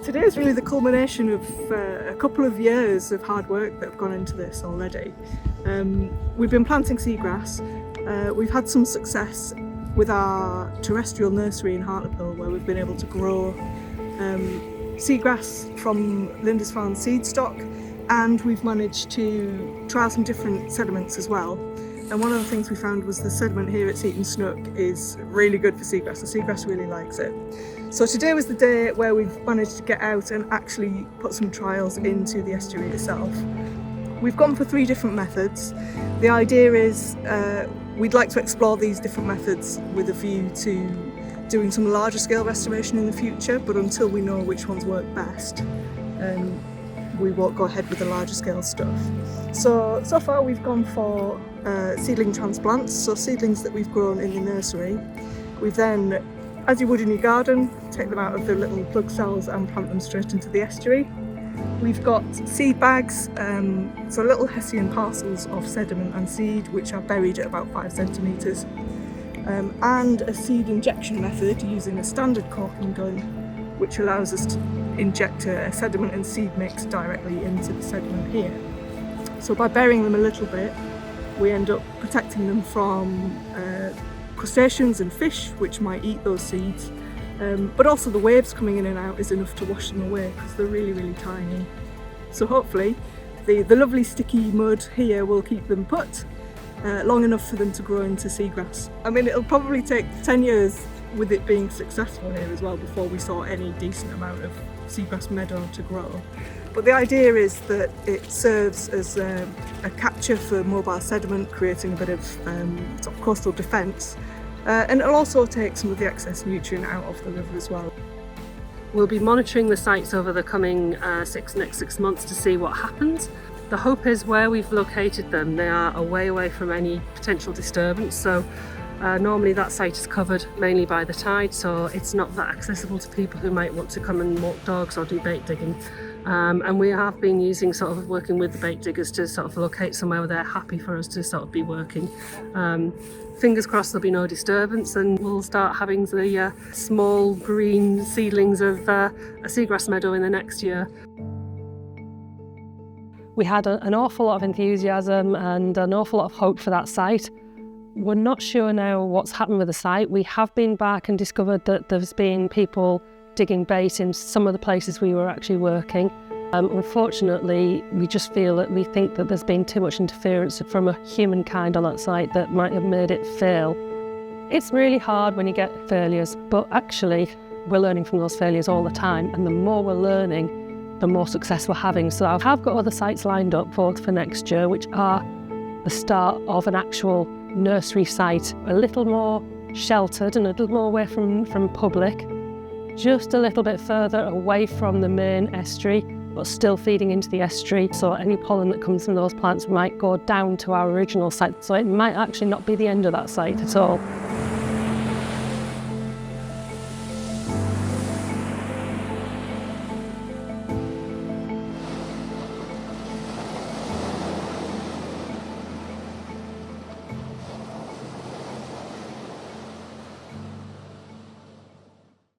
Today is really the culmination of a couple of years of hard work that have gone into this already. We've been planting seagrass. We've had some success with our terrestrial nursery in Hartlepool, where we've been able to grow seagrass from Lindisfarne seed stock, and we've managed to trial some different sediments as well. And one of the things we found was the sediment here at Seaton Snook is really good for seagrass. The seagrass really likes it. So today was the day where we've managed to get out and actually put some trials into the estuary itself. We've gone for 3 different methods. The idea is we'd like to explore these different methods with a view to doing some larger scale restoration in the future, but until we know which ones work best, we won't go ahead with the larger scale stuff. So far we've gone for seedling transplants, so seedlings that we've grown in the nursery. We've then, as you would in your garden, take them out of the little plug cells and plant them straight into the estuary. We've got seed bags, so little Hessian parcels of sediment and seed which are buried at about 5 centimetres, and a seed injection method using a standard corking gun, which allows us to inject a sediment and seed mix directly into the sediment here. So by burying them a little bit, we end up protecting them from crustaceans and fish which might eat those seeds, but also the waves coming in and out is enough to wash them away because they're really, really tiny. So hopefully the lovely sticky mud here will keep them put long enough for them to grow into seagrass. I mean, it'll probably take 10 years with it being successful here as well before we saw any decent amount of seagrass meadow to grow. But the idea is that it serves as a capture for mobile sediment, creating a bit of sort of coastal defence, and it'll also take some of the excess nutrient out of the river as well. We'll be monitoring the sites over the coming next 6 months to see what happens. The hope is where we've located them, they are away from any potential disturbance. So normally that site is covered mainly by the tide, so it's not that accessible to people who might want to come and walk dogs or do bait digging. And we have been working with the bait diggers to sort of locate somewhere where they're happy for us to sort of be working. Fingers crossed there'll be no disturbance and we'll start having the small green seedlings of a seagrass meadow in the next year. We had an awful lot of enthusiasm and an awful lot of hope for that site. We're not sure now what's happened with the site. We have been back and discovered that there's been people digging bait in some of the places we were actually working. Unfortunately, we think that there's been too much interference from humankind on that site that might have made it fail. It's really hard when you get failures, but actually we're learning from those failures all the time, and the more we're learning, the more success we're having. So I have got other sites lined up for next year, which are the start of an actual nursery site, a little more sheltered and a little more away from public, just a little bit further away from the main estuary, but still feeding into the estuary. So any pollen that comes from those plants might go down to our original site. So it might actually not be the end of that site at all.